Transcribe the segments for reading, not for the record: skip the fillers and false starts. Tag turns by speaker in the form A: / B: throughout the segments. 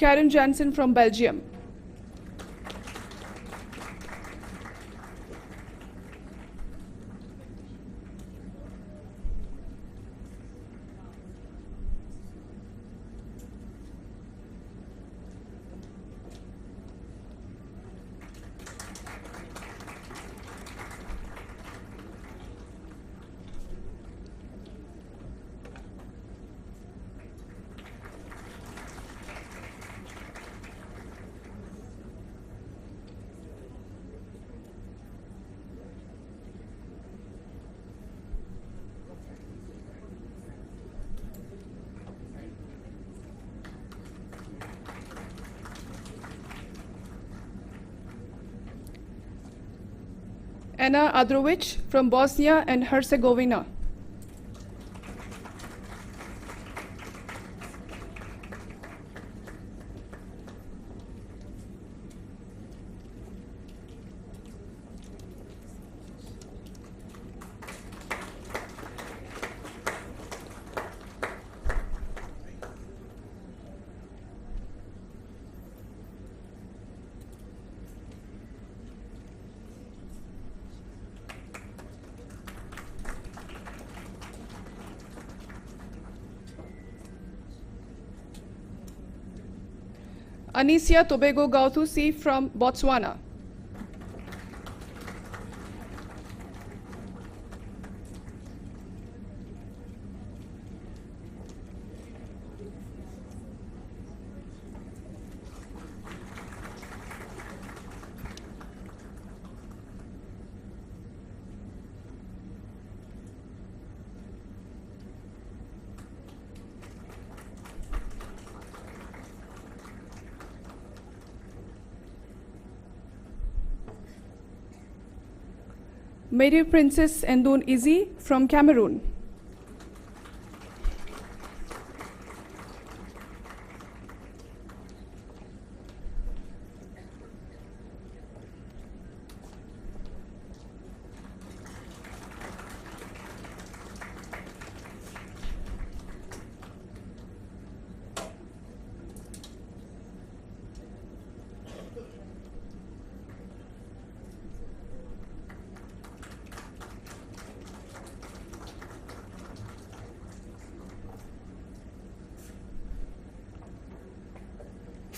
A: Karen Jansen from Belgium. Anna Adrovic from Bosnia and Herzegovina. Anicia Tobago Gauthusi from Botswana. Mary Princess Endun Izzy from Cameroon.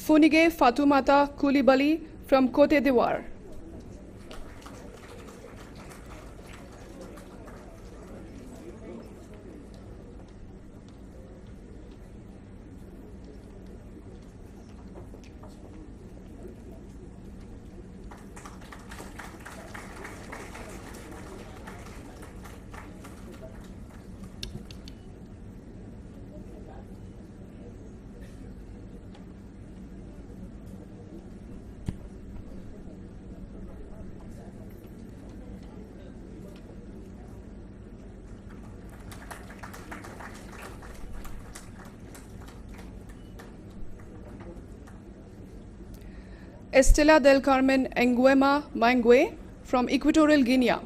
A: Funige Fatoumata Coulibaly from Côte d'Ivoire. Estela del Carmen Nguema Mangwe from Equatorial Guinea.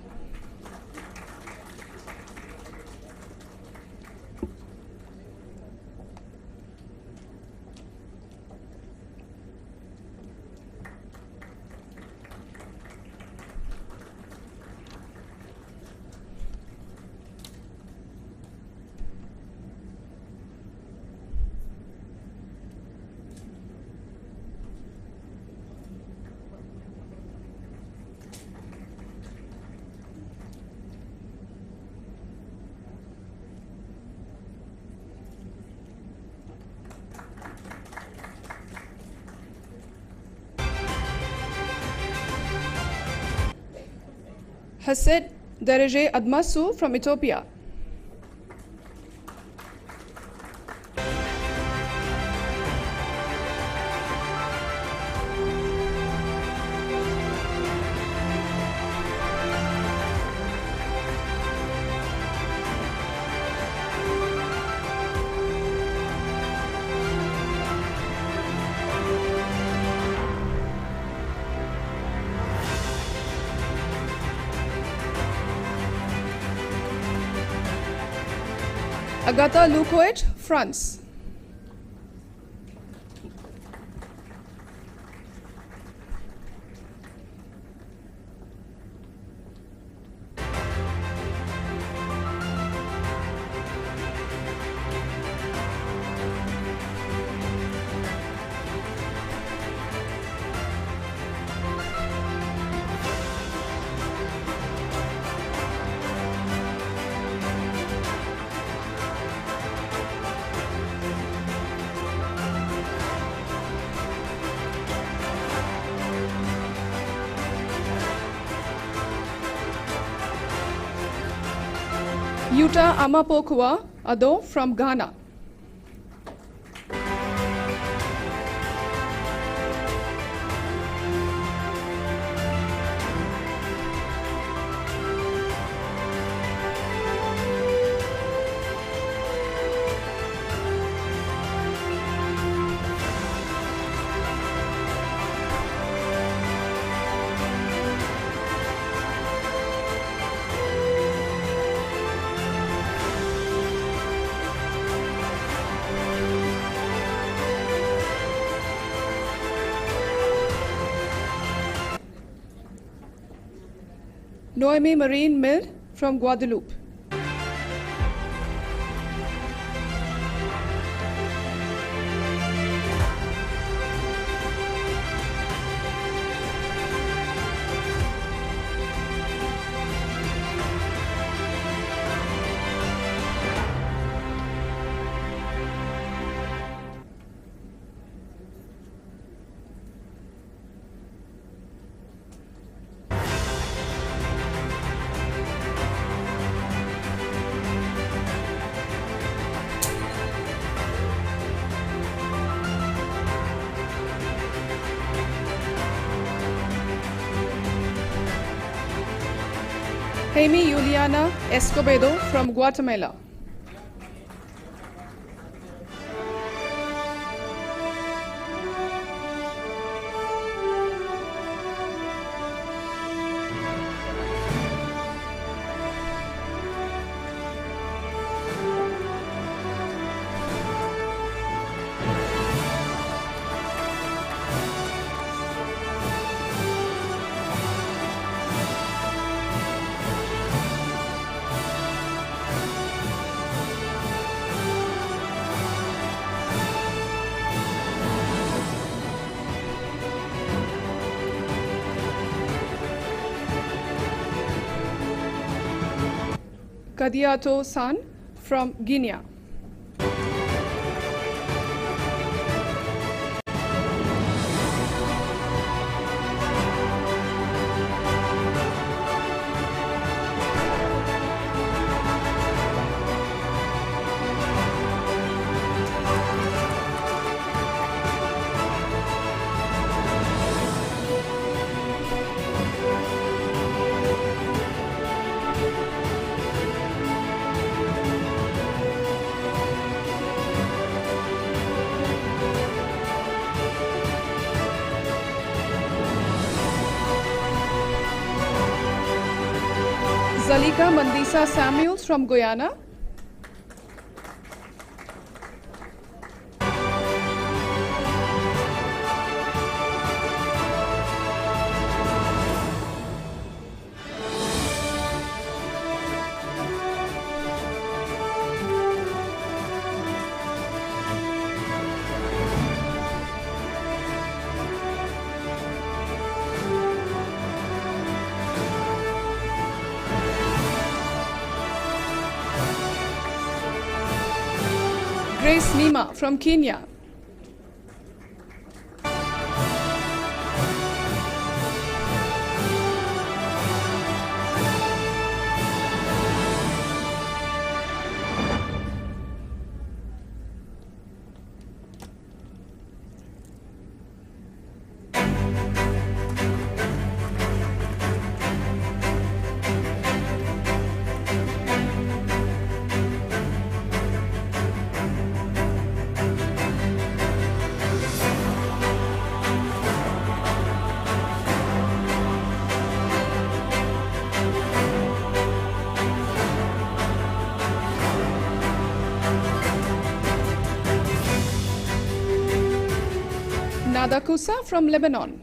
A: Hased Dereje Admasu from Ethiopia. Agatha Lukovic, France. Yuta Amapokua Ado from Ghana. Noemi Marine Mill from Guadeloupe. Jaime Juliana Escobedo from Guatemala. Kadiato San from Guinea. Zalika Mandisa Samuels from Guyana. Grace Nima from Kenya. Nadakusa from Lebanon.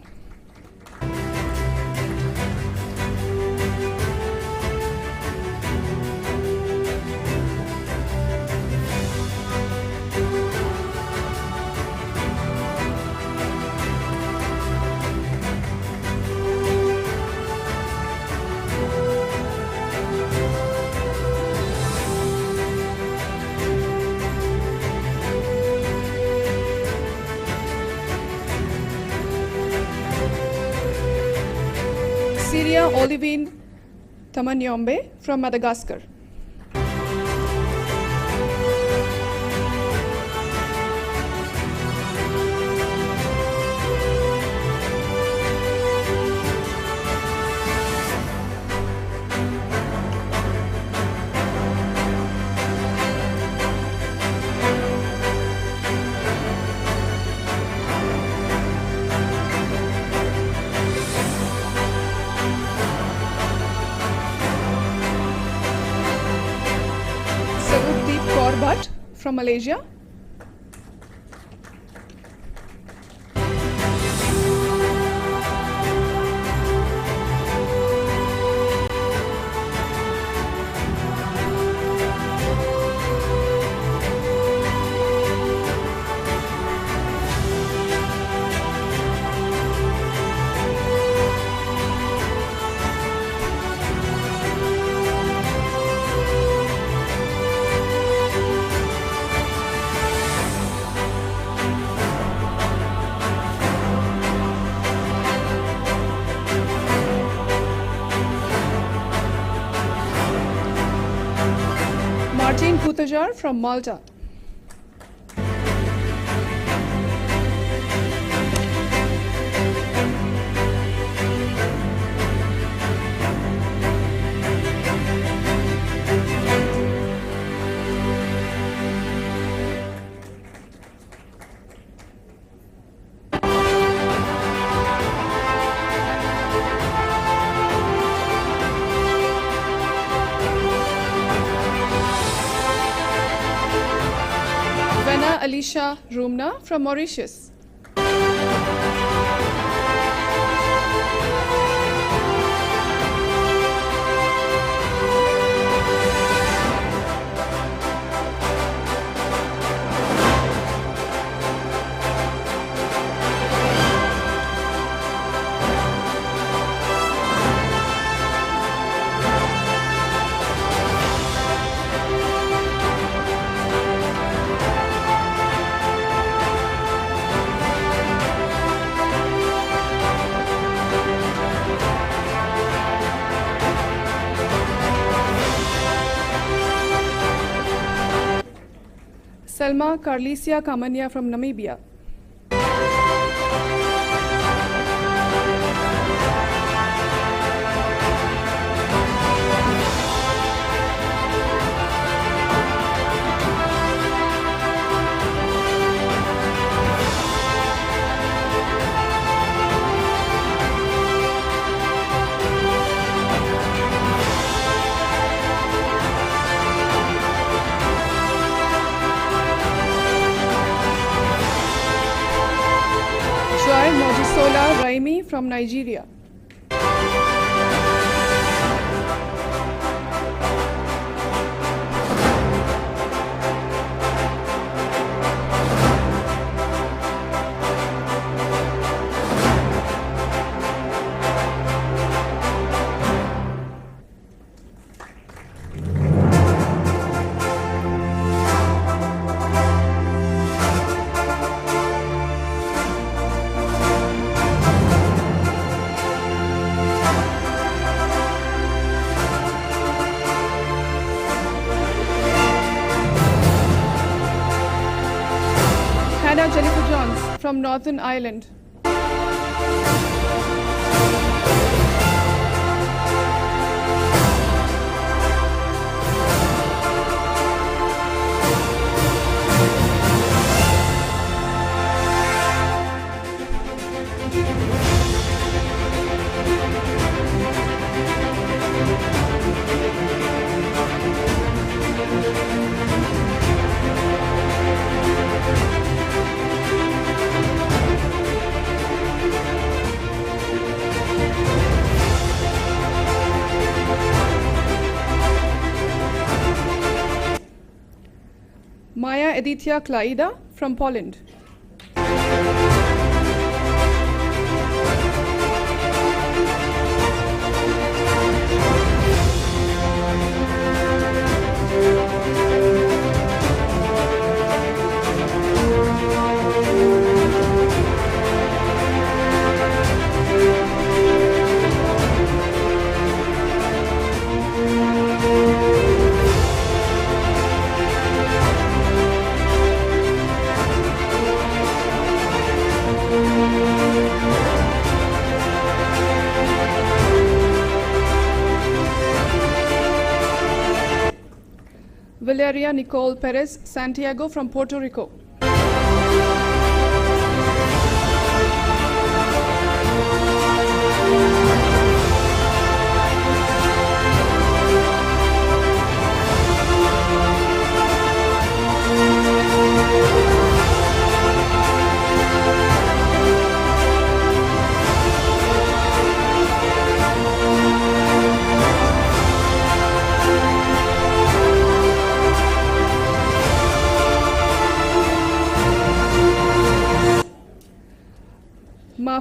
A: Syria Olivine Tamanyombe from Madagascar. Bhatt from Malaysia. Martin Kutajar from Malta. Alicia Rumna from Mauritius. Selma Carlisia Kamania from Namibia. Mojisola Raimi from Nigeria. Jennifer Johns from Northern Ireland. Maya Edithia Klaida from Poland. Valeria Nicole Perez Santiago from Puerto Rico.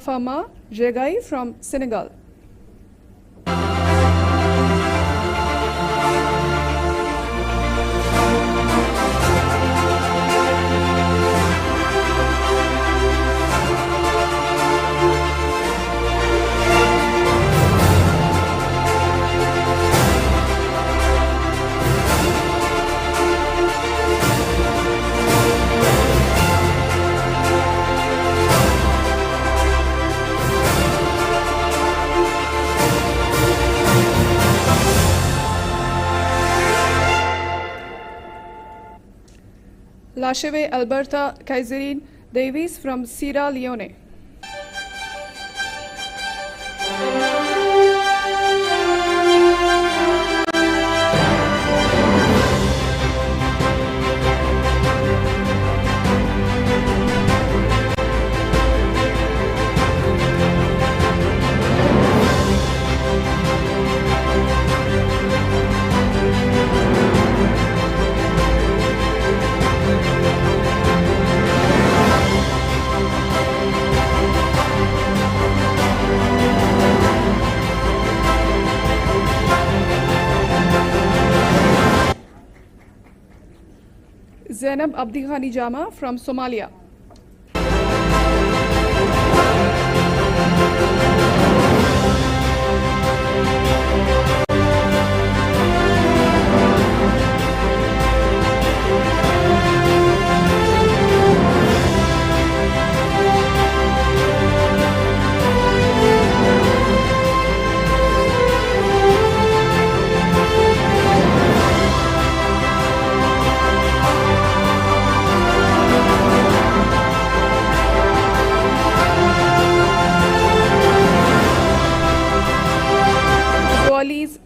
A: Fafama Jegai from Senegal. Lasheve Alberta Kaiserine Davies from Sierra Leone. Zainab Abdikhani Jama from Somalia.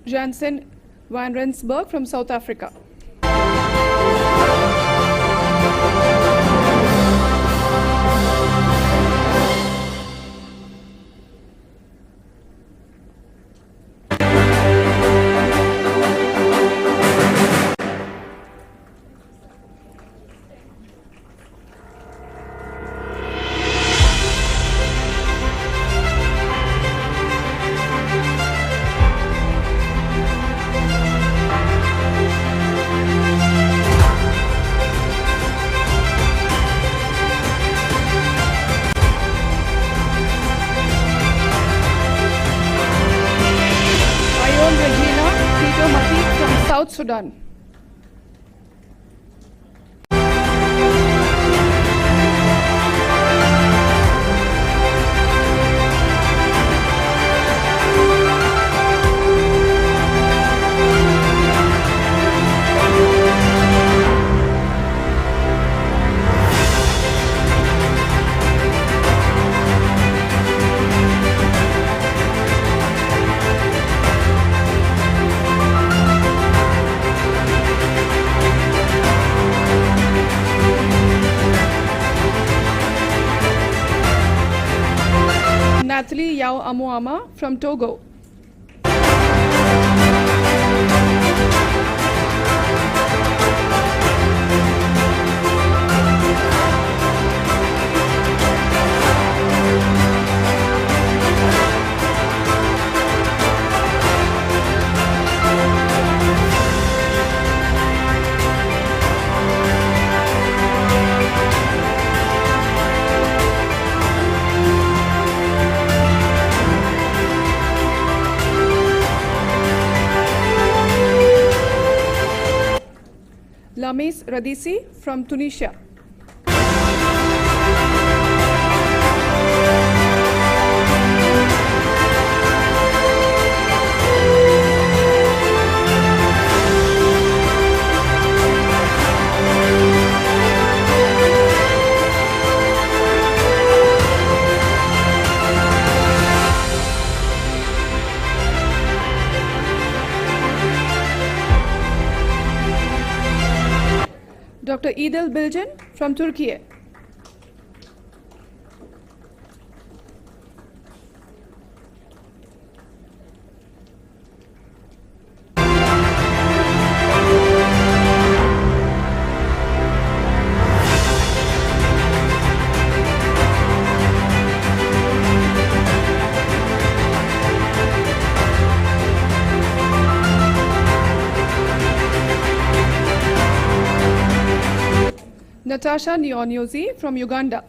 A: Jansen van Rensburg from South Africa. South Sudan. Nathalie Yao Amoama from Togo. Lamis Radisi from Tunisia. Dr. Idil Bilgin from Turkey. Natasha Nyonyozi from Uganda.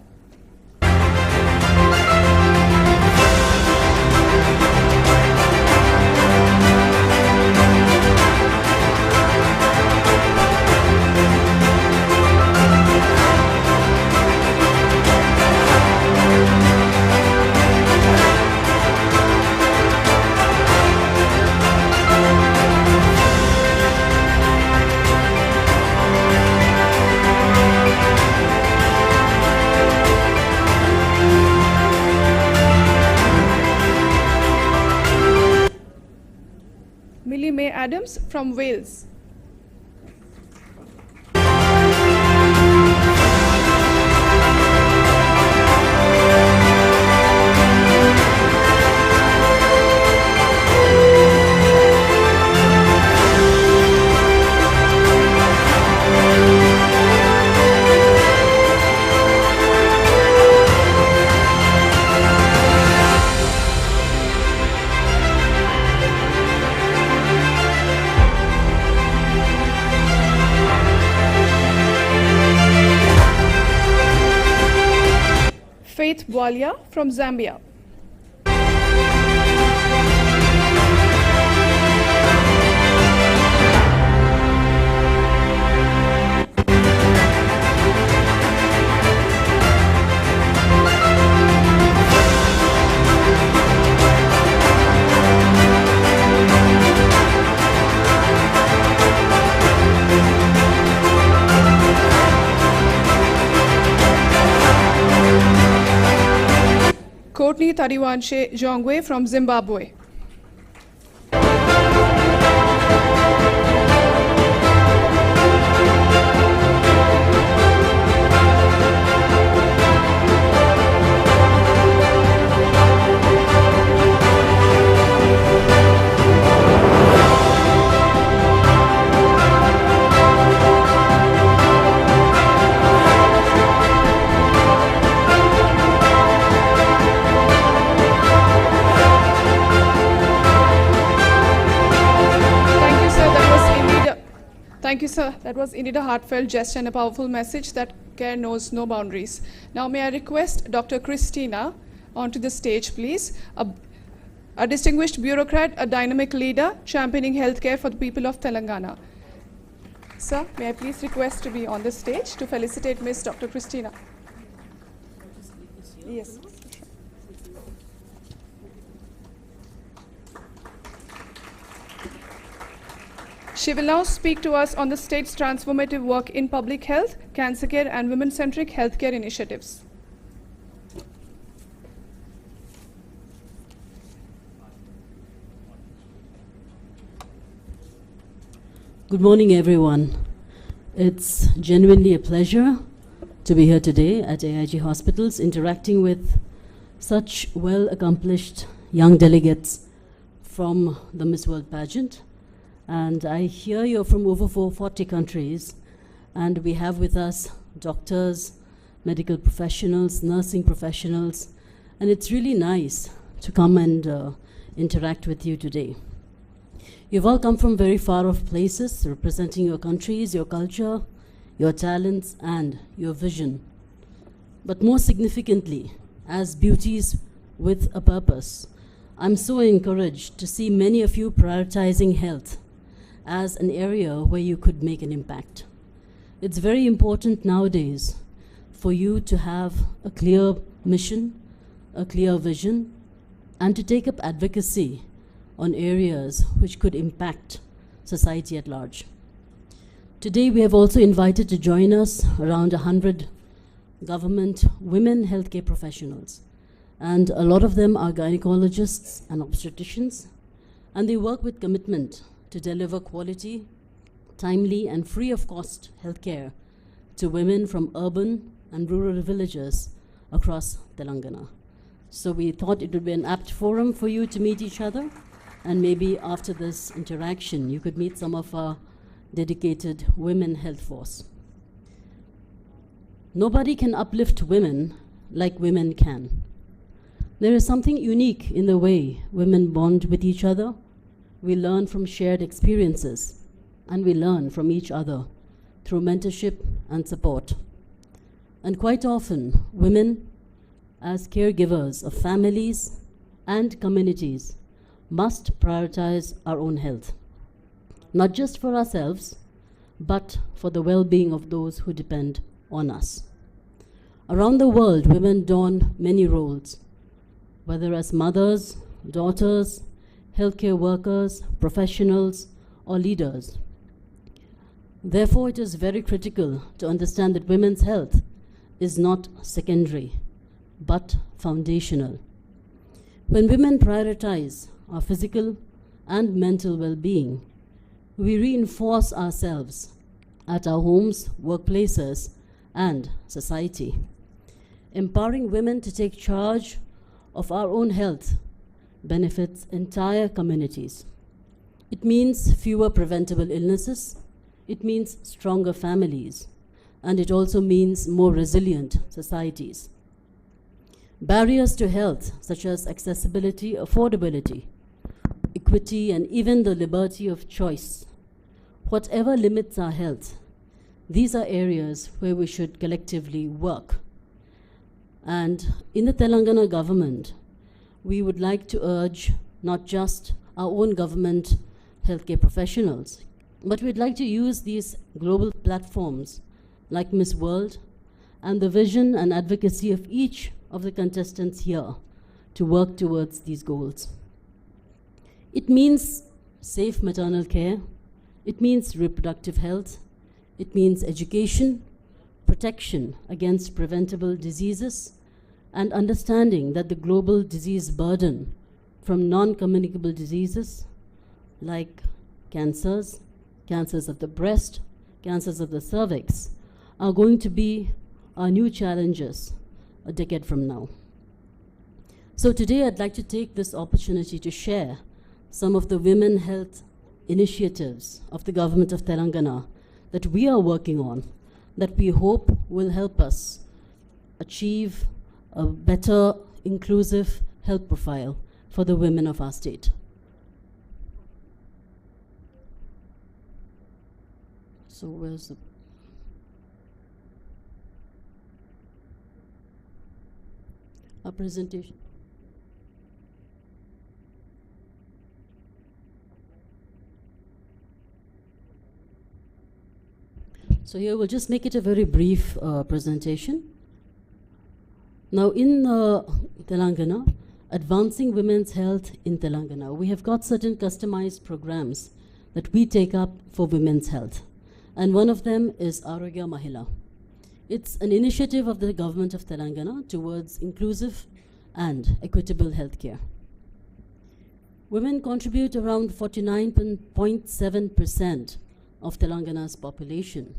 A: Millie May Adams from Wales. Faith Bwalia from Zambia. Courtney Tariwanshe Jongwe from Zimbabwe. Thank you, sir. That was indeed a heartfelt gesture and a powerful message that care knows no boundaries. Now, may I request Dr. Christina onto the stage, please. A distinguished bureaucrat, a dynamic leader, championing healthcare for the people of Telangana. Sir, may I please request to be on the stage to felicitate Miss Dr. Christina. Yes. She will now speak to us on the state's transformative work in public health, cancer care, and women-centric healthcare initiatives.
B: Good morning, everyone. It's genuinely a pleasure to be here today at AIG Hospitals, interacting with such well-accomplished young delegates from the Miss World pageant. And I hear you're from over 440 countries, and we have with us doctors, medical professionals, nursing professionals, and it's really nice to come and interact with you today. You've all come from very far off places, representing your countries, your culture, your talents, and your vision. But more significantly, as beauties with a purpose, I'm so encouraged to see many of you prioritizing health as an area where you could make an impact. It's very important nowadays for you to have a clear mission, a clear vision, and to take up advocacy on areas which could impact society at large. Today, we have also invited to join us around 100 government women healthcare professionals, and a lot of them are gynecologists and obstetricians, and they work with commitment to deliver quality, timely, and free of cost healthcare to women from urban and rural villages across Telangana. So we thought it would be an apt forum for you to meet each other, and maybe after this interaction, you could meet some of our dedicated women health force. Nobody can uplift women like women can. There is something unique in the way women bond with each other. We learn from shared experiences, and we learn from each other through mentorship and support. And quite often, women, as caregivers of families and communities, must prioritize our own health, not just for ourselves, but for the well-being of those who depend on us. Around the world, women don many roles, whether as mothers, daughters, healthcare workers, professionals, or leaders. Therefore, it is very critical to understand that women's health is not secondary, but foundational. When women prioritize our physical and mental well-being, we reinforce ourselves at our homes, workplaces, and society. Empowering women to take charge of our own health benefits entire communities. It means fewer preventable illnesses, it means stronger families, and it also means more resilient societies. Barriers to health, such as accessibility, affordability, equity, and even the liberty of choice, whatever limits our health, these are areas where we should collectively work. And in the Telangana government, we would like to urge not just our own government healthcare professionals, but we'd like to use these global platforms like Miss World and the vision and advocacy of each of the contestants here to work towards these goals. It means safe maternal care, it means reproductive health, it means education, protection against preventable diseases, and understanding that the global disease burden from non-communicable diseases like cancers, cancers of the breast, cancers of the cervix, are going to be our new challenges a decade from now. So today I'd like to take this opportunity to share some of the women health initiatives of the government of Telangana that we are working on, that we hope will help us achieve a better, inclusive health profile for the women of our state. So where's the... our presentation? So here we'll just make it a very brief presentation. Now in Telangana, advancing women's health in Telangana, we have got certain customized programs that we take up for women's health. And one of them is Arogya Mahila. It's an initiative of the government of Telangana towards inclusive and equitable healthcare. Women contribute around 49.7% of Telangana's population.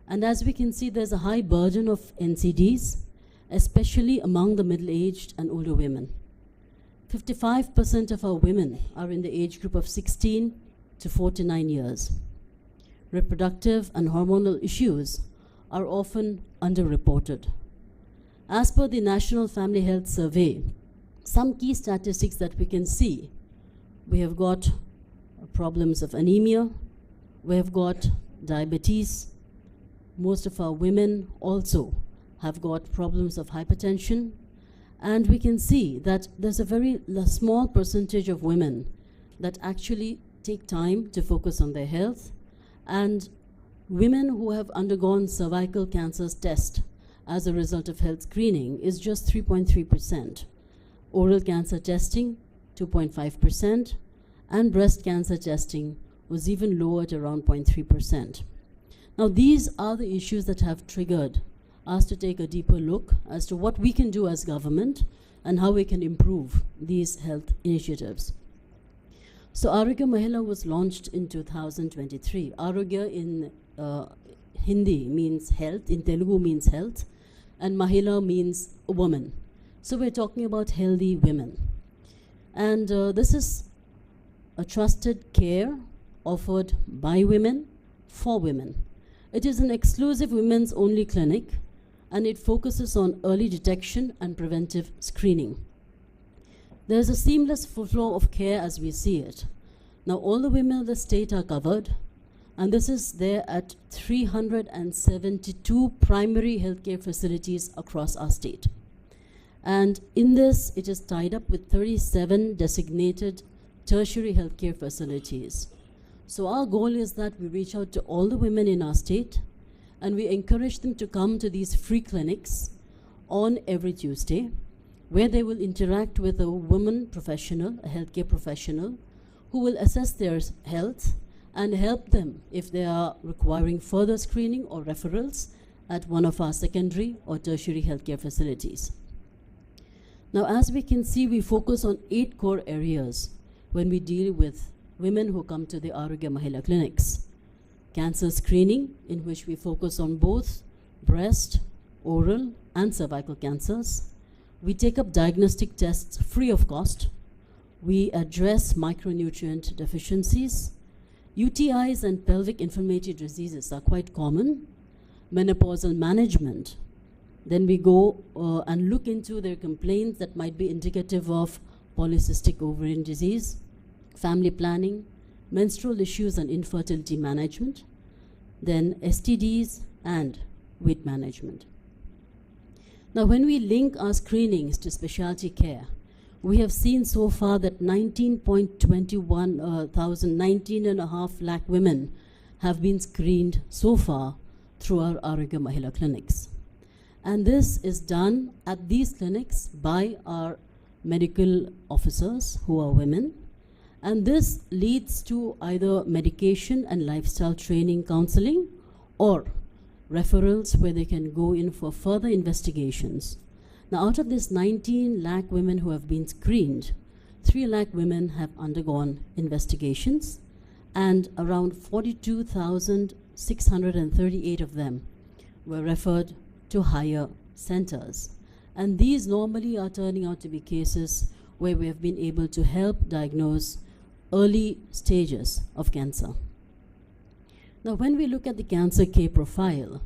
B: And as we can see, there's a high burden of NCDs, especially among the middle-aged and older women. 55% of our women are in the age group of 16 to 49 years. Reproductive and hormonal issues are often underreported. As per the National Family Health Survey, some key statistics that we can see, we have got problems of anemia, we have got diabetes, most of our women also have got problems of hypertension, and we can see that there's a very small percentage of women that actually take time to focus on their health, and women who have undergone cervical cancer test as a result of health screening is just 3.3%. Oral cancer testing, 2.5%, and breast cancer testing was even lower at around 0.3%. Now these are the issues that have triggered us to take a deeper look as to what we can do as government and how we can improve these health initiatives. So Arogya Mahila was launched in 2023. Arogya in Hindi means health, in Telugu means health, and Mahila means woman. So we're talking about healthy women. And this is a trusted care offered by women for women. It is an exclusive women's only clinic, and it focuses on early detection and preventive screening. There's a seamless flow of care as we see it. Now all the women of the state are covered. And this is there at 372 primary healthcare facilities across our state. And in this, it is tied up with 37 designated tertiary healthcare facilities. So our goal is that we reach out to all the women in our state and we encourage them to come to these free clinics on every Tuesday, where they will interact with a woman professional, a healthcare professional, who will assess their health and help them if they are requiring further screening or referrals at one of our secondary or tertiary healthcare facilities. Now, as we can see, we focus on 8 core areas when we deal with women who come to the Arogya Mahila clinics. Cancer screening, in which we focus on both breast, oral, and cervical cancers. We take up diagnostic tests free of cost. We address micronutrient deficiencies. UTIs and pelvic inflammatory diseases are quite common. Menopausal management. Then we go and look into their complaints that might be indicative of polycystic ovarian disease, family planning, menstrual issues and infertility management, then STDs and weight management. Now, when we link our screenings to specialty care, we have seen so far that 19.5 lakh women have been screened so far through our Arogya Mahila clinics. And this is done at these clinics by our medical officers who are women. And this leads to either medication and lifestyle training counseling or referrals where they can go in for further investigations. Now, out of this 19 lakh women who have been screened, 3 lakh women have undergone investigations, and around 42,638 of them were referred to higher centers. And these normally are turning out to be cases where we have been able to help diagnose early stages of cancer. Now, when we look at the cancer care profile,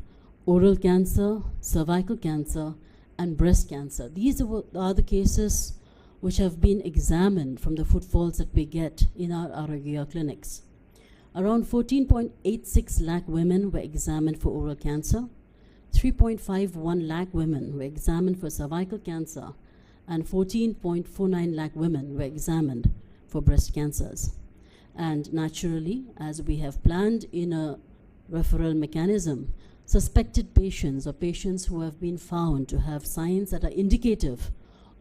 B: oral cancer, cervical cancer, and breast cancer, these are the cases which have been examined from the footfalls that we get in our Arogya clinics. Around 14.86 lakh women were examined for oral cancer, 3.51 lakh women were examined for cervical cancer, and 14.49 lakh women were examined for breast cancers. And naturally, as we have planned in a referral mechanism, suspected patients or patients who have been found to have signs that are indicative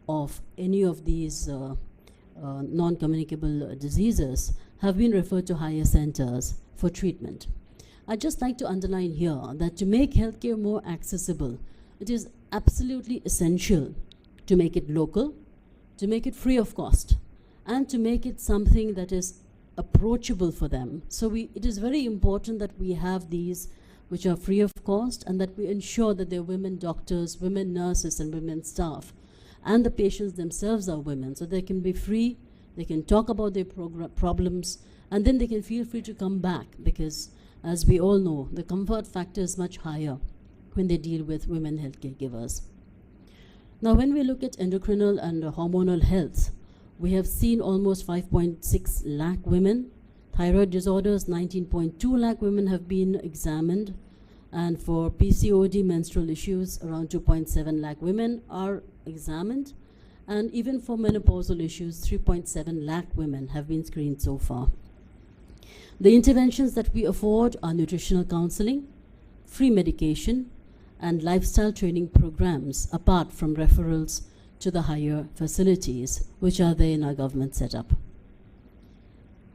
B: of any of these non-communicable diseases have been referred to higher centers for treatment. I'd just like to underline here that to make healthcare more accessible, it is absolutely essential to make it local, to make it free of cost, and to make it something that is approachable for them. So it is very important that we have these which are free of cost, and that we ensure that there are women doctors, women nurses, and women staff, and the patients themselves are women, so they can be free, they can talk about their problems, and then they can feel free to come back, because as we all know, the comfort factor is much higher when they deal with women healthcare givers. Now, when we look at endocrinal and hormonal health, we have seen almost 5.6 lakh women. Thyroid disorders, 19.2 lakh women have been examined. And for PCOD, menstrual issues, around 2.7 lakh women are examined. And even for menopausal issues, 3.7 lakh women have been screened so far. The interventions that we afford are nutritional counseling, free medication, and lifestyle training programs, apart from referrals to the higher facilities, which are there in our government setup.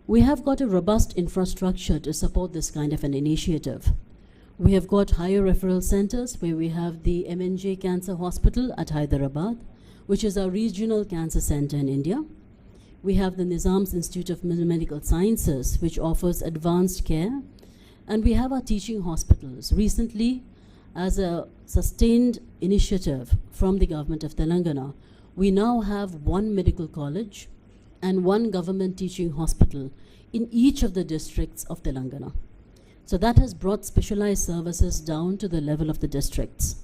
B: We have got a robust infrastructure to support this kind of an initiative. We have got higher referral centers where we have the MNJ Cancer Hospital at Hyderabad, which is our regional cancer center in India. We have the Nizam's Institute of Medical Sciences, which offers advanced care. And we have our teaching hospitals. Recently, as a sustained initiative from the government of Telangana, we now have one medical college and one government teaching hospital in each of the districts of Telangana. So that has brought specialized services down to the level of the districts.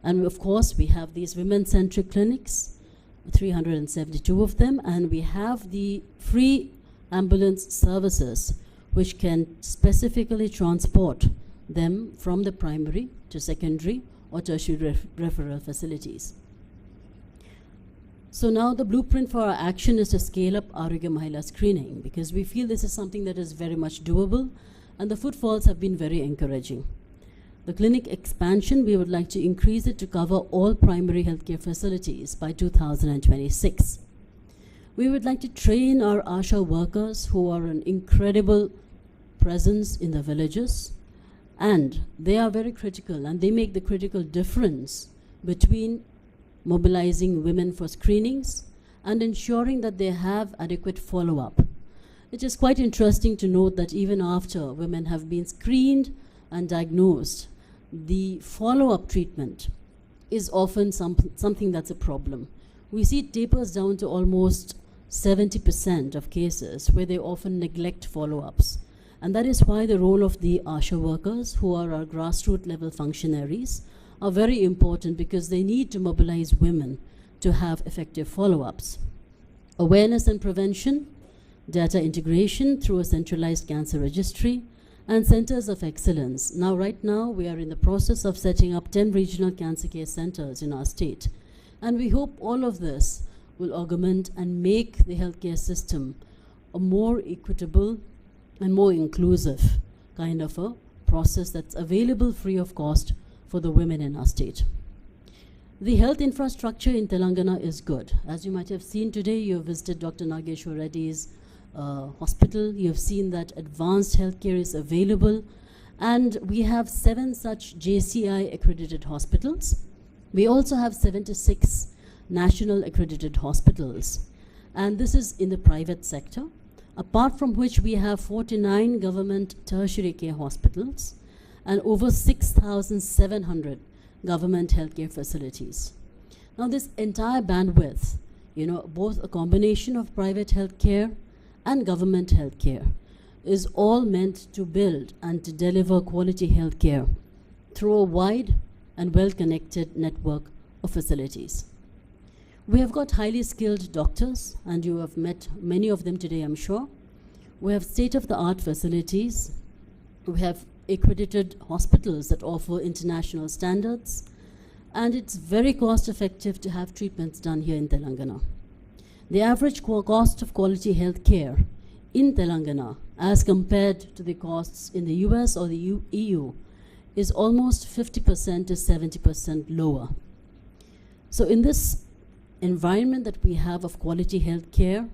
B: And of course, we have these women-centric clinics, 372 of them, and we have the free ambulance services, which can specifically transport them from the primary to secondary or tertiary referral facilities. So now the blueprint for our action is to scale up Arogya Mahila screening, because we feel this is something that is very much doable, and the footfalls have been very encouraging. The clinic expansion, we would like to increase it to cover all primary healthcare facilities by 2026. We would like to train our ASHA workers, who are an incredible presence in the villages, and they are very critical, and they make the critical difference between mobilizing women for screenings and ensuring that they have adequate follow-up. It is quite interesting to note that even after women have been screened and diagnosed, the follow-up treatment is often something that's a problem. We see it tapers down to almost 70% of cases where they often neglect follow-ups. And that is why the role of the ASHA workers, who are our grassroots level functionaries, are very important, because they need to mobilize women to have effective follow-ups. Awareness and prevention, data integration through a centralized cancer registry, and centers of excellence. Now, right now, we are in the process of setting up 10 regional cancer care centers in our state. And we hope all of this will augment and make the healthcare system a more equitable and more inclusive kind of a process that's available free of cost for the women in our state. The health infrastructure in Telangana is good. As you might have seen today, you have visited Dr. Nageshwar Reddy's hospital. You have seen that advanced healthcare is available, and we have 7 such JCI accredited hospitals. We also have 76 national accredited hospitals, and this is in the private sector, apart from which we have 49 government tertiary care hospitals and over 6,700 government healthcare facilities. Now, this entire bandwidth, both a combination of private healthcare and government healthcare, is all meant to build and to deliver quality healthcare through a wide and well-connected network of facilities. We have got highly skilled doctors, and you have met many of them today, I'm sure. We have state-of-the-art facilities. We have accredited hospitals that offer international standards, and it's very cost-effective to have treatments done here in Telangana. The average cost of quality health care in Telangana, as compared to the costs in the US or the EU, is almost 50% to 70% lower. So in this environment that we have of quality health care,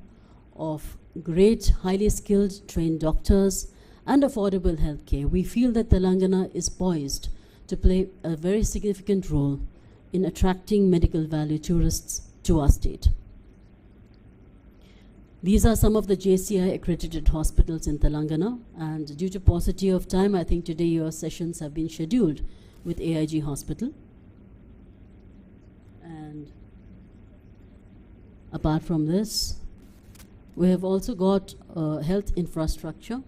B: of great, highly skilled, trained doctors, and affordable health care, we feel that Telangana is poised to play a very significant role in attracting medical value tourists to our state. These are some of the JCI accredited hospitals in Telangana, and due to paucity of time, I think today your sessions have been scheduled with AIG Hospital. And apart from this, we have also got health infrastructure.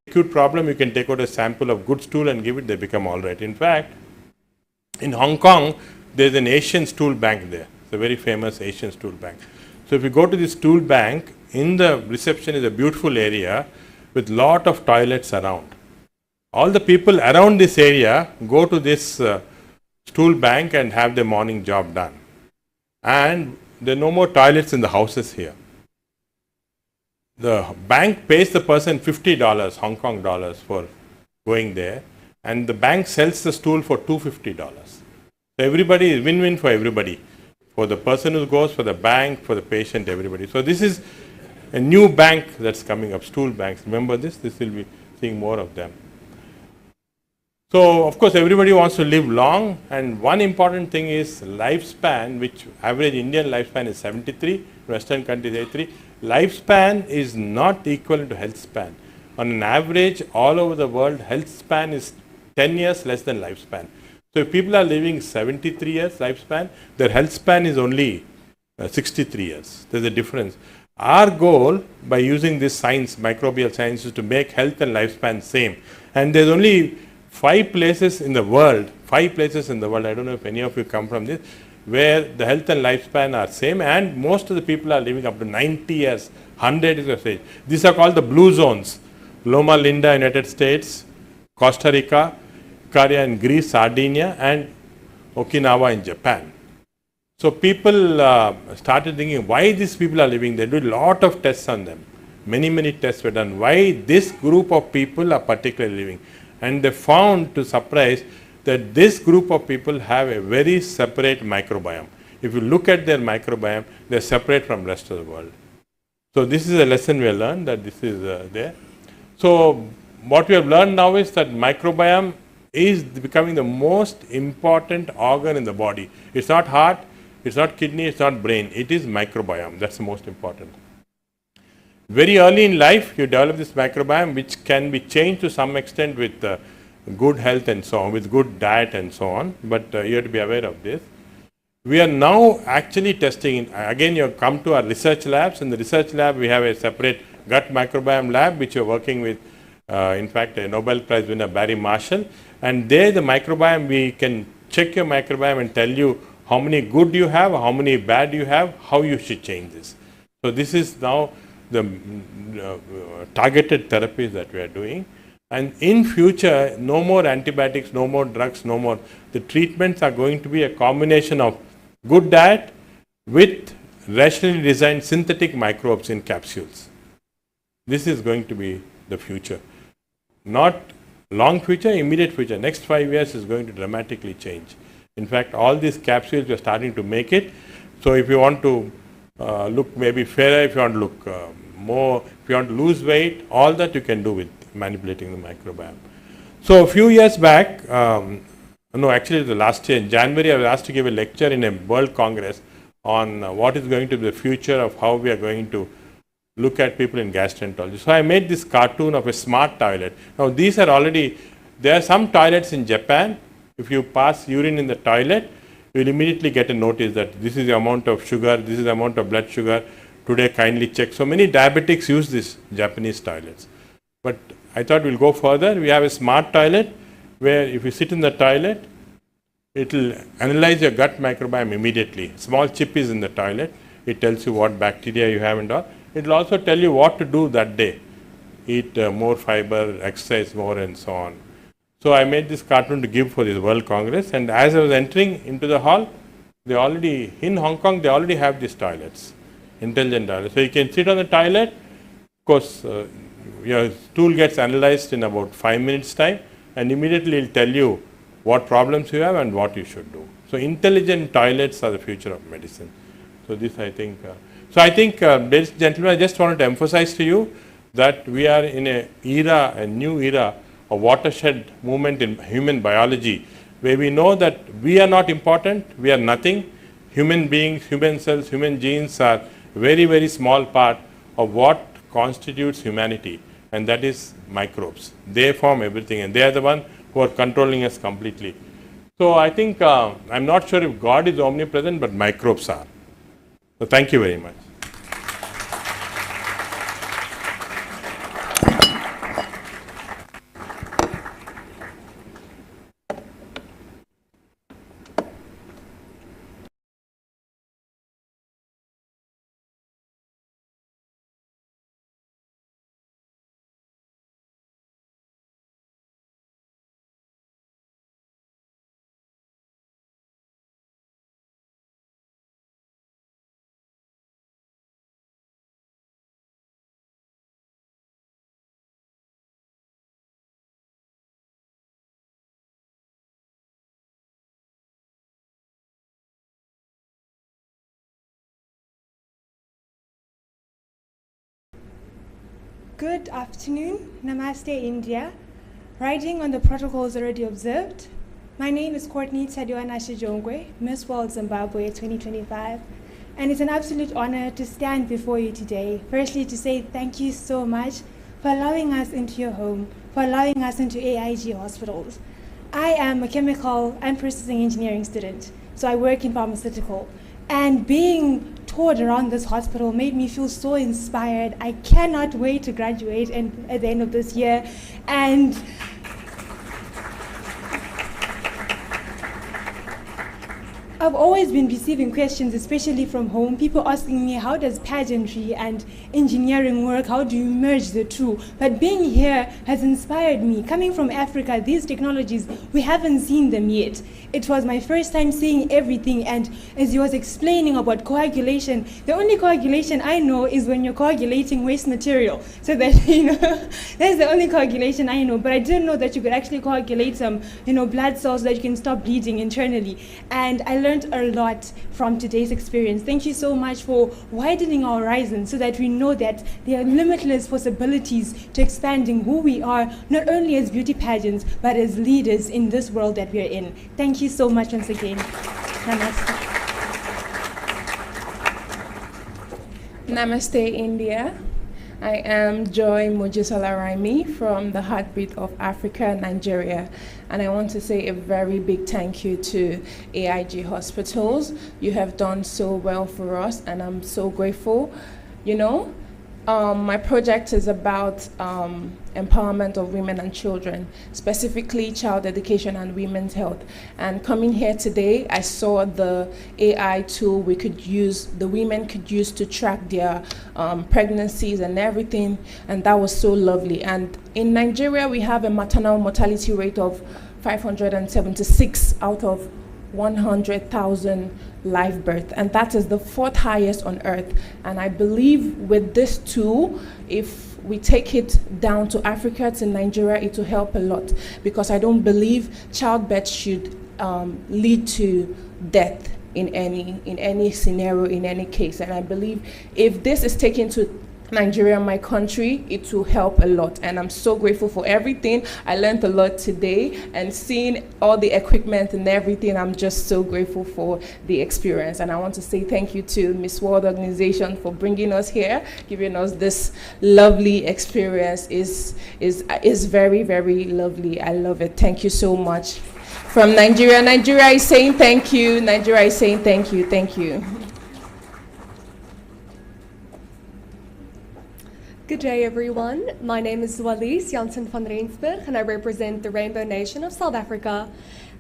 C: acute problem, you can take out a sample of good stool and give it, they become all right. In fact, in Hong Kong, there's an Asian stool bank there. It's a very famous Asian stool bank. So if you go to this stool bank, in the reception is a beautiful area with lot of toilets around. All the people around this area go to this stool bank and have their morning job done. And there are no more toilets in the houses here. The bank pays the person $50, Hong Kong dollars, for going there, and the bank sells the stool for $250. So everybody is win-win for everybody. For the person who goes, for the bank, for the patient, everybody. So this is a new bank that's coming up, stool banks. Remember this? This will be seeing more of them. So of course everybody wants to live long, and one important thing is lifespan, which average Indian lifespan is 73, Western countries 83. Lifespan is not equivalent to health span. On an average, all over the world, health span is 10 years less than lifespan. So if people are living 73 years lifespan, their health span is only 63 years. There's a difference. Our goal by using this science, microbial science, is to make health and lifespan same. And there's only 5 places in the world, I don't know if any of you come from this, where the health and lifespan are same, and most of the people are living up to 90 years, 100 years of age. These are called the blue zones. Loma Linda, United States, Costa Rica, Ikaria in Greece, Sardinia, and Okinawa in Japan. So people started thinking, why these people are living? They do a lot of tests on them. Many tests were done. Why this group of people are particularly living? And they found, to surprise, that this group of people have a very separate microbiome. If you look at their microbiome, they are separate from the rest of the world. So this is a lesson we have learned, that this is there. So what we have learned now is that microbiome is becoming the most important organ in the body. It's not heart, it's not kidney, it's not brain. It is microbiome. That's the most important. Very early in life, you develop this microbiome, which can be changed to some extent with good health and so on, with good diet and so on. But you have to be aware of this. We are now actually testing. Again, you have come to our research labs. In the research lab, we have a separate gut microbiome lab, which we are working with, in fact, a Nobel Prize winner, Barry Marshall. And there, the microbiome, we can check your microbiome and tell you how many good you have, how many bad you have, how you should change this. So this is now the targeted therapies that we are doing. And in future, no more antibiotics, no more drugs, no more. The treatments are going to be a combination of good diet with rationally designed synthetic microbes in capsules. This is going to be the future. Not long future, immediate future. Next 5 years is going to dramatically change. In fact, all these capsules, we are starting to make it. So if you want to look maybe fairer, if you want to look more, if you want to lose weight, all that you can do with manipulating the microbiome. So a few years back, no, actually the last year, in January, I was asked to give a lecture in a World Congress on what is going to be the future of how we are going to look at people in gastroenterology. So I made this cartoon of a smart toilet. Now these are already, there are some toilets in Japan. If you pass urine in the toilet, you will immediately get a notice that this is the amount of sugar, this is the amount of blood sugar, today kindly check. So many diabetics use these Japanese toilets. But I thought we'll go further. We have a smart toilet where if you sit in the toilet, it will analyze your gut microbiome immediately. Small chip is in the toilet. It tells you what bacteria you have and all. It will also tell you what to do that day. Eat more fiber, exercise more, and so on. So I made this cartoon to give for this World Congress, and as I was entering into the hall, they already, in Hong Kong, they already have these toilets, intelligent toilets. So you can sit on the toilet. Of course, your stool gets analyzed in about 5 minutes time, and immediately it will tell you what problems you have and what you should do. So intelligent toilets are the future of medicine. So this I think, ladies and gentlemen, I just wanted to emphasize to you that we are in a new era, a watershed movement in human biology, where we know that we are not important, we are nothing. Human beings, human cells, human genes are very, very small part of what constitutes humanity, and that is microbes. They form everything, and they are the one who are controlling us completely. So I think, I'm not sure if God is omnipresent, but microbes are. So thank you very much.
D: Good afternoon. Namaste, India. Riding on the protocols already observed, my name is Courtney Tadiwana Shijongwe, Miss World Zimbabwe 2025, and it's an absolute honor to stand before you today. Firstly, to say thank you so much for allowing us into your home, for allowing us into AIG hospitals. I am a chemical and processing engineering student, so I work in pharmaceutical. And being toured around this hospital made me feel so inspired. I cannot wait to graduate at the end of this year. And I've always been receiving questions, especially from home, people asking me, how does pageantry and engineering work? How do you merge the two? But being here has inspired me. Coming from Africa, these technologies, we haven't seen them yet. It was my first time seeing everything, and as he was explaining about coagulation, the only coagulation I know is when you're coagulating waste material. So that, that's the only coagulation I know. But I didn't know that you could actually coagulate some, blood cells so that you can stop bleeding internally. And I learned a lot from today's experience. Thank you so much for widening our horizon so that we know that there are limitless possibilities to expanding who we are, not only as beauty pageants, but as leaders in this world that we are in. Thank you so much once again. Namaste.
E: Namaste, India. I am Joy Mojisola-Raimi from the Heartbeat of Africa, Nigeria. And I want to say a very big thank you to AIG Hospitals. You have done so well for us, and I'm so grateful. My project is about empowerment of women and children, specifically child education and women's health. And coming here today, I saw the AI tool the women could use to track their pregnancies and everything, and that was so lovely. And in Nigeria, we have a maternal mortality rate of 576 out of 100,000 live birth, and that is the 4th highest on earth. And I believe with this tool, if we take it down to Africa, to Nigeria, it will help a lot, because I don't believe childbirth should lead to death in any scenario, in any case. And I believe if this is taken to Nigeria, my country, it will help a lot. And I'm so grateful for everything. I learned a lot today, and seeing all the equipment and everything, I'm just so grateful for the experience. And I want to say thank you to Miss World Organization for bringing us here, giving us this lovely experience. Is very, very lovely. I love it. Thank you so much. From Nigeria, Nigeria is saying thank you. Nigeria is saying thank you. Thank you.
F: Good day, everyone. My name is Walise Janssen van Rensburg, and I represent the Rainbow Nation of South Africa.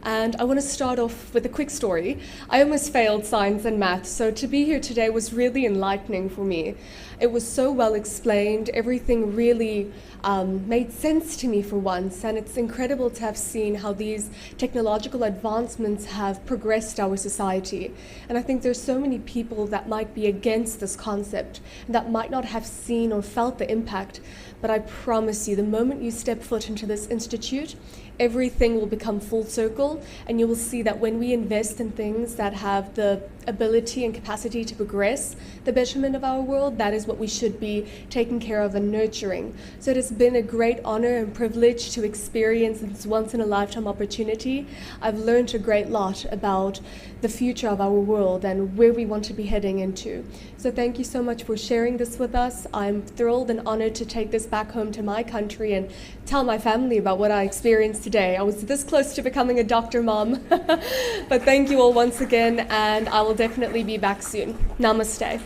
F: And I want to start off with a quick story. I almost failed science and math, so to be here today was really enlightening for me. It was so well explained. Everything really made sense to me for once, and it's incredible to have seen how these technological advancements have progressed our society. And I think there's so many people that might be against this concept, and that might not have seen or felt the impact. But I promise you, the moment you step foot into this institute, everything will become full circle, and you will see that when we invest in things that have the ability and capacity to progress the betterment of our world, that is what we should be taking care of and nurturing. So it has been a great honor and privilege to experience this once-in-a-lifetime opportunity. I've learned a great lot about the future of our world and where we want to be heading into. So thank you so much for sharing this with us. I'm thrilled and honored to take this back home to my country and tell my family about what I experienced today. I was this close to becoming a doctor, Mom. But thank you all once again, and I will definitely be back soon. Namaste.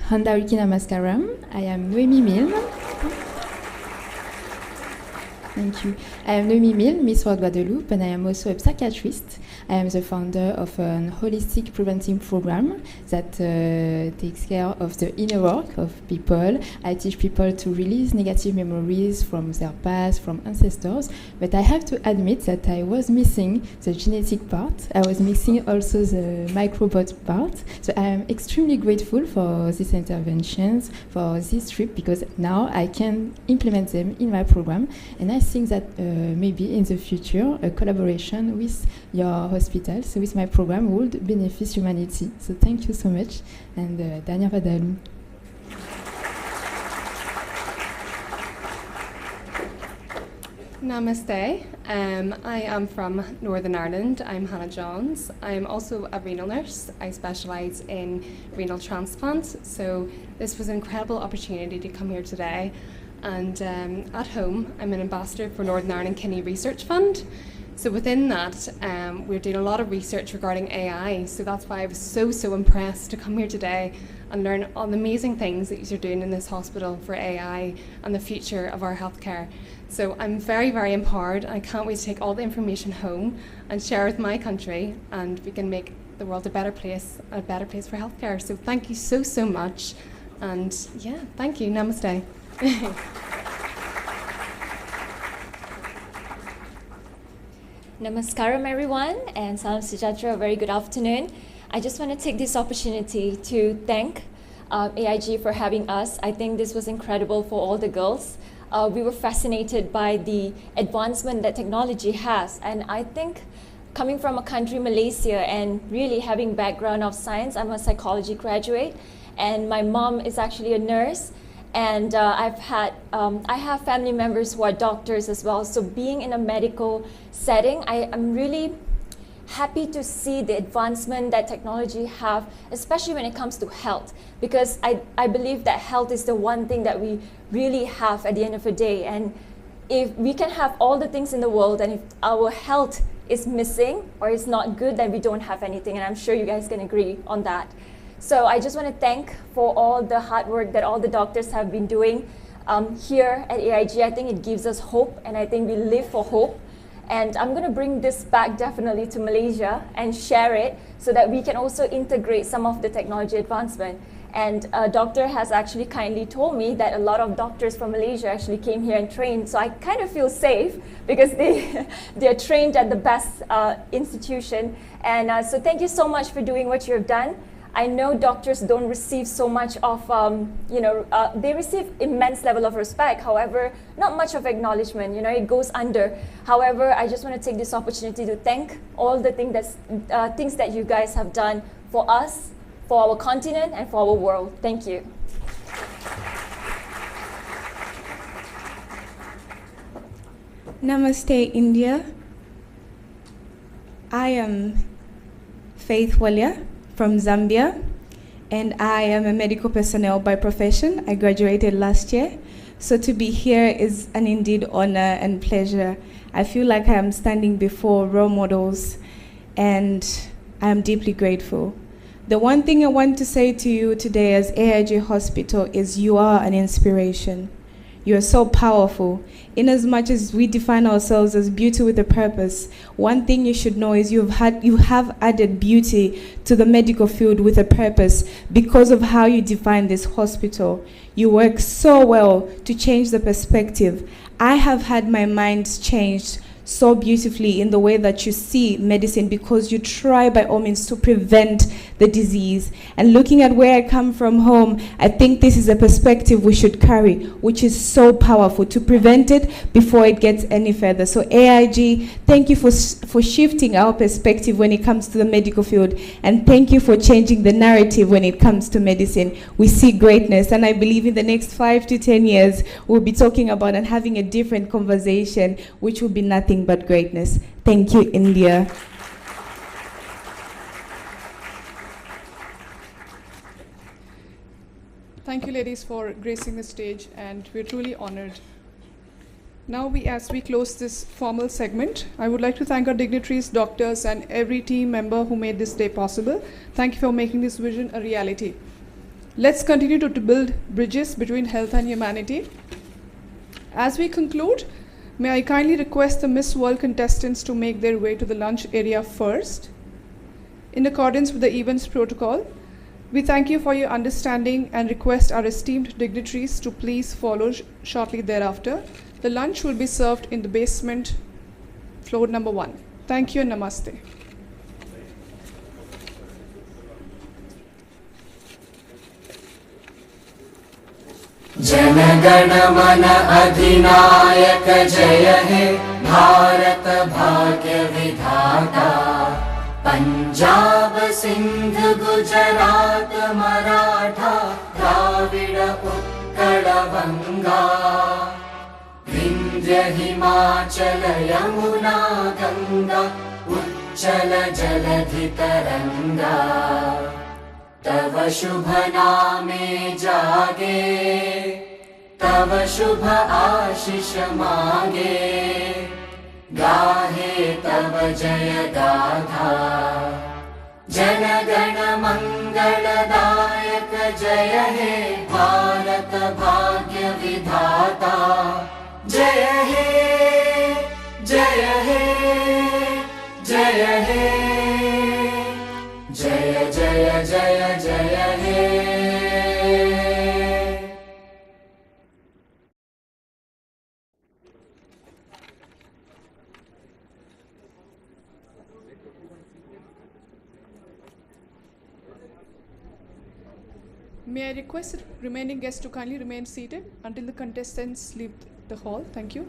G: Handariki Namaskaram. I am Noémie Milne. Thank you. I am Noémie Milne, Miss World Guadeloupe, and I am also a psychiatrist. I am the founder of a holistic preventing program that takes care of the inner work of people. I teach people to release negative memories from their past, from ancestors. But I have to admit that I was missing the genetic part. I was missing also the microbiome part. So I am extremely grateful for these interventions, for this trip, because now I can implement them in my program. And I think that maybe in the future a collaboration with your hospital, so with my program, would benefit humanity. So thank you so much, and Andhra Pradesh.
F: Namaste. I am from Northern Ireland. I'm Hannah Johns. I'm also a renal nurse. I specialise in renal transplants. So this was an incredible opportunity to come here today. And at home, I'm an ambassador for Northern Ireland Kidney Research Fund. So within that, we're doing a lot of research regarding AI. So that's why I was so impressed to come here today and learn all the amazing things that you're doing in this hospital for AI and the future of our healthcare. So I'm very empowered. I can't wait to take all the information home and share with my country, and we can make the world a better place for healthcare. So thank you so much. And yeah, thank you. Namaste.
H: Namaskaram everyone, and Salam Sejatra, a very good afternoon. I just want to take this opportunity to thank AIG for having us. I think this was incredible for all the girls. We were fascinated by the advancement that technology has, and I think coming from a country, Malaysia, and really having background of science, I'm a psychology graduate, and my mom is actually a nurse, and I have family members who are doctors as well. So being in a medical setting, I'm really happy to see the advancement that technology have, especially when it comes to health, because I believe that health is the one thing that we really have at the end of the day. And if we can have all the things in the world, and if our health is missing or is not good, then we don't have anything, and I'm sure you guys can agree on that. So I just want to thank for all the hard work that all the doctors have been doing here at AIG. I think it gives us hope, and I think we live for hope. And I'm going to bring this back definitely to Malaysia and share it so that we can also integrate some of the technology advancement. And a doctor has actually kindly told me that a lot of doctors from Malaysia actually came here and trained. So I kind of feel safe because they're trained at the best institution. And so thank you so much for doing what you have done. I know doctors don't receive so much of, they receive immense level of respect. However, not much of acknowledgement, it goes under. However, I just want to take this opportunity to thank all the things that you guys have done for us, for our continent, and for our world. Thank you.
I: Namaste, India. I am Faith Walia from Zambia, and I am a medical personnel by profession. I graduated last year. So to be here is an indeed honor and pleasure. I feel like I am standing before role models, and I am deeply grateful. The one thing I want to say to you today as AIG Hospital is you are an inspiration. You are so powerful. In as much as we define ourselves as beauty with a purpose, one thing you should know is you have added beauty to the medical field with a purpose because of how you define this hospital. You work so well to change the perspective. I have had my mind changed so beautifully in the way that you see medicine, because you try by all means to prevent the disease. And looking at where I come from home, I think this is a perspective we should carry, which is so powerful, to prevent it before it gets any further. So AIG, thank you for shifting our perspective when it comes to the medical field, and thank you for changing the narrative when it comes to medicine. We see greatness, and I believe in the next 5 to 10 years, we'll be talking about and having a different conversation, which will be nothing but greatness. Thank you, India.
A: Thank you, ladies, for gracing the stage, and we're truly honored. Now, as we close this formal segment, I would like to thank our dignitaries, doctors, and every team member who made this day possible. Thank you for making this vision a reality. Let's continue to build bridges between health and humanity. As we conclude, may I kindly request the Miss World contestants to make their way to the lunch area first. In accordance with the event's protocol, we thank you for your understanding and request our esteemed dignitaries to please follow shortly thereafter. The lunch will be served in the basement, floor number 1. Thank you and namaste.
J: Jana गण मन अधिनायक जय हे भारत भाग्य विधाता पंजाब सिंध गुजरात मराठा द्राविड उत्कल बंगा विंध्य हिमाचल यमुना गंगा उच्चल जलधि तरंगा तव शुभ नामे जागे तव शुभ आशीष मांगे गाहे तव जय गाथा जन गण मंगलदायक जय हे भारत भाग्य विधाता जय हे जय हे जय हे जय जय जय जय हे
A: May I request remaining guests to kindly remain seated until the contestants leave the hall? Thank you.